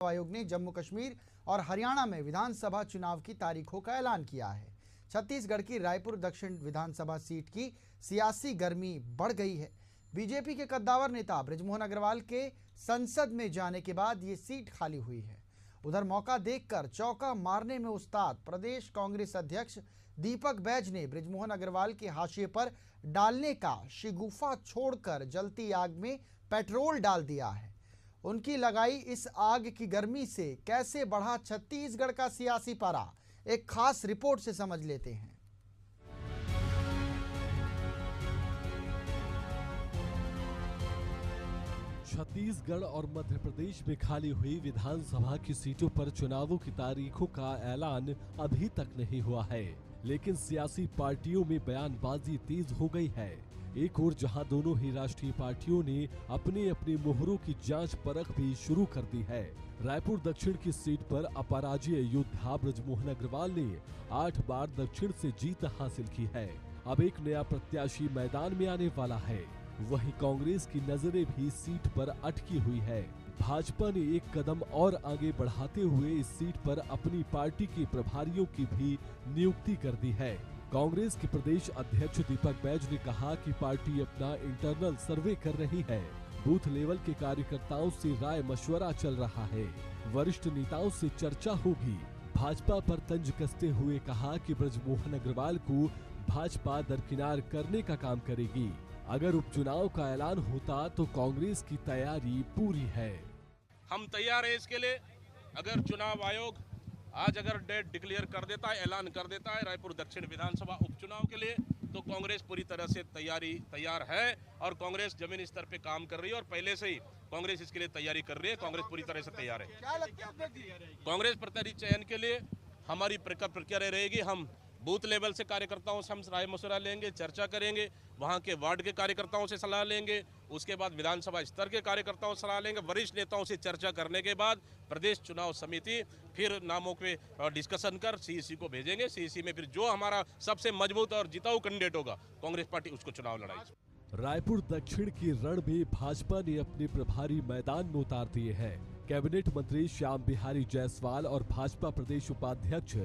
आयोग ने जम्मू कश्मीर और हरियाणा में विधानसभा चुनाव की तारीखों का ऐलान किया है। छत्तीसगढ़ की रायपुर दक्षिण विधानसभा सीट की सियासी गर्मी बढ़ गई है। बीजेपी के कद्दावर नेता बृजमोहन अग्रवाल के संसद में जाने के बाद ये सीट खाली हुई है। उधर मौका देखकर चौका मारने में उस्ताद प्रदेश कांग्रेस अध्यक्ष दीपक बैज ने बृजमोहन अग्रवाल के हाशिए पर डालने का शिगुफा छोड़कर जलती आग में पेट्रोल डाल दिया है। उनकी लगाई इस आग की गर्मी से कैसे बढ़ा छत्तीसगढ़ का सियासी पारा, एक खास रिपोर्ट से समझ लेते हैं। छत्तीसगढ़ और मध्य प्रदेश में खाली हुई विधानसभा की सीटों पर चुनावों की तारीखों का ऐलान अभी तक नहीं हुआ है, लेकिन सियासी पार्टियों में बयानबाजी तेज हो गई है। एक ओर जहां दोनों ही राष्ट्रीय पार्टियों ने अपने अपने मोहरों की जांच परख भी शुरू कर दी है। रायपुर दक्षिण की सीट पर अपराजय योद्धा बृजमोहन अग्रवाल ने 8 बार दक्षिण से जीत हासिल की है। अब एक नया प्रत्याशी मैदान में आने वाला है। वहीं कांग्रेस की नजरें भी सीट पर अटकी हुई है। भाजपा ने एक कदम और आगे बढ़ाते हुए इस सीट पर अपनी पार्टी के प्रभारियों की भी नियुक्ति कर दी है। कांग्रेस के प्रदेश अध्यक्ष दीपक बैज ने कहा कि पार्टी अपना इंटरनल सर्वे कर रही है। बूथ लेवल के कार्यकर्ताओं से राय मशवरा चल रहा है। वरिष्ठ नेताओं से चर्चा होगी। भाजपा पर तंज कसते हुए कहा कि बृजमोहन अग्रवाल को भाजपा दरकिनार करने का काम करेगी। अगर उपचुनाव का ऐलान होता तो कांग्रेस की तैयारी पूरी है। हम तैयार है इसके लिए। अगर चुनाव आयोग आज अगर डेट डिक्लेयर कर देता है, ऐलान कर देता है रायपुर दक्षिण विधानसभा उपचुनाव के लिए, तो कांग्रेस पूरी तरह से तैयार है और कांग्रेस जमीनी स्तर पे काम कर रही है और पहले से ही कांग्रेस इसके लिए तैयारी कर रही है। कांग्रेस पूरी तरह से तैयार है। कांग्रेस प्रत्याशी चयन के लिए हमारी प्रक्रिया रहेगी। हम बूथ लेवल से कार्यकर्ताओं से हम राय मशवरा लेंगे, चर्चा करेंगे, वहां के वार्ड के कार्यकर्ताओं से सलाह लेंगे, उसके बाद विधानसभा स्तर के कार्यकर्ताओं से सलाह लेंगे। वरिष्ठ नेताओं से चर्चा करने के बाद प्रदेश चुनाव समिति फिर नामों पे डिस्कशन कर सीईसी को भेजेंगे। सीईसी में फिर जो हमारा सबसे मजबूत और जिताऊ कैंडिडेट होगा, कांग्रेस पार्टी उसको चुनाव लड़ाई। रायपुर दक्षिण की रण में भाजपा ने अपने प्रभारी मैदान में उतार दिए हैं। कैबिनेट मंत्री श्याम बिहारी जायसवाल और भाजपा प्रदेश उपाध्यक्ष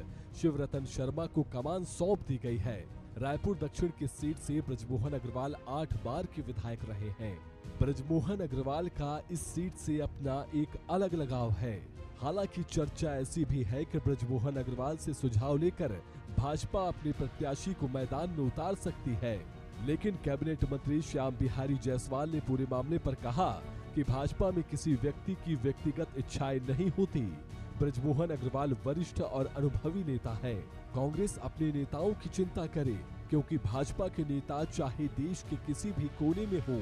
शिवरतन शर्मा को कमान सौंप दी गई है। रायपुर दक्षिण की सीट से बृजमोहन अग्रवाल 8 बार के विधायक रहे हैं। बृजमोहन अग्रवाल का इस सीट से अपना एक अलग लगाव है। हालांकि चर्चा ऐसी भी है कि बृजमोहन अग्रवाल से सुझाव लेकर भाजपा अपने प्रत्याशी को मैदान में उतार सकती है, लेकिन कैबिनेट मंत्री श्याम बिहारी जायसवाल ने पूरे मामले पर कहा कि भाजपा में किसी व्यक्ति की व्यक्तिगत इच्छाएं नहीं होती। बृजमोहन अग्रवाल वरिष्ठ और अनुभवी नेता हैं। कांग्रेस अपने नेताओं की चिंता करे, क्योंकि भाजपा के नेता चाहे देश के किसी भी कोने में हो,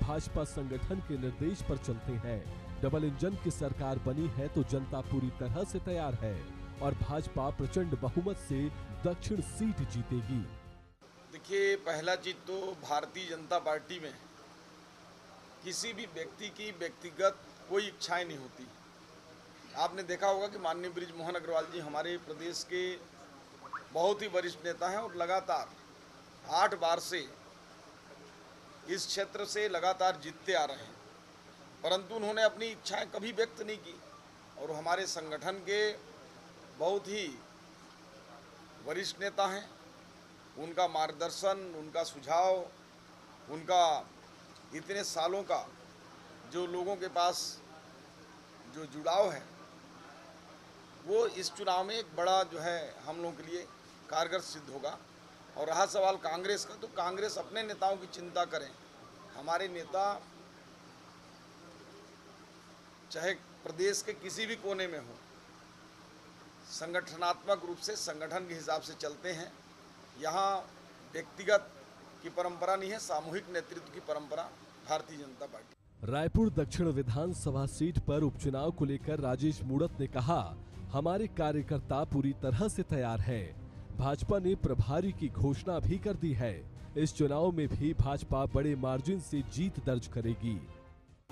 भाजपा संगठन के निर्देश पर चलते हैं। डबल इंजन की सरकार बनी है तो जनता पूरी तरह से तैयार है और भाजपा प्रचंड बहुमत से दक्षिण सीट जीतेगी। देखिए, पहला चीज तो भारतीय जनता पार्टी में किसी भी व्यक्ति की व्यक्तिगत कोई इच्छाएं नहीं होती। आपने देखा होगा कि माननीय बृजमोहन अग्रवाल जी हमारे प्रदेश के बहुत ही वरिष्ठ नेता हैं और लगातार 8 बार से इस क्षेत्र से लगातार जीतते आ रहे हैं, परंतु उन्होंने अपनी इच्छाएं कभी व्यक्त नहीं की और हमारे संगठन के बहुत ही वरिष्ठ नेता हैं। उनका मार्गदर्शन, उनका सुझाव, उनका इतने सालों का जो लोगों के पास जो जुड़ाव है, वो इस चुनाव में एक बड़ा जो है हम लोगों के लिए कारगर सिद्ध होगा। और रहा सवाल कांग्रेस का, तो कांग्रेस अपने नेताओं की चिंता करें। हमारे नेता चाहे प्रदेश के किसी भी कोने में हो, संगठनात्मक रूप से संगठन के हिसाब से चलते हैं। यहाँ व्यक्तिगत की परंपरा नहीं है, सामूहिक नेतृत्व की परंपरा भारतीय जनता पार्टी। रायपुर दक्षिण विधानसभा सीट पर उपचुनाव को लेकर राजेश मूणत ने कहा, हमारे कार्यकर्ता पूरी तरह से तैयार हैं। भाजपा ने प्रभारी की घोषणा भी कर दी है। इस चुनाव में भी भाजपा बड़े मार्जिन से जीत दर्ज करेगी।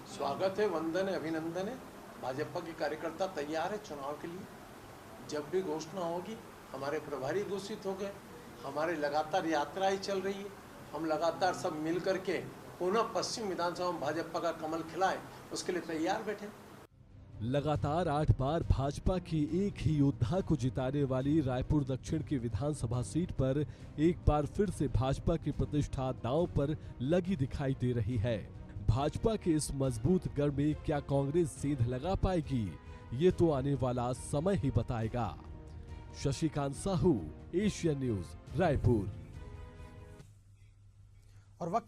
स्वागत है, वंदन है, अभिनंदन है। भाजपा के कार्यकर्ता तैयार है चुनाव के लिए। जब भी घोषणा होगी, हमारे प्रभारी घोषित हो गए, हमारे लगातार यात्राएं चल रही है। हम लगातार सब मिल करके पुनः पश्चिम विधानसभा में भाजपा का कमल खिलाए, उसके लिए तैयार बैठे। लगातार 8 बार भाजपा की एक ही योद्धा को जिताने वाली रायपुर दक्षिण की विधानसभा सीट पर एक बार फिर से भाजपा की प्रतिष्ठा दांव पर लगी दिखाई दे रही है। भाजपा के इस मजबूत गढ़ में क्या कांग्रेस सेंध लगा पाएगी, ये तो आने वाला समय ही बताएगा। Shashikant Sahu, Asian news, Raipur. और वक्त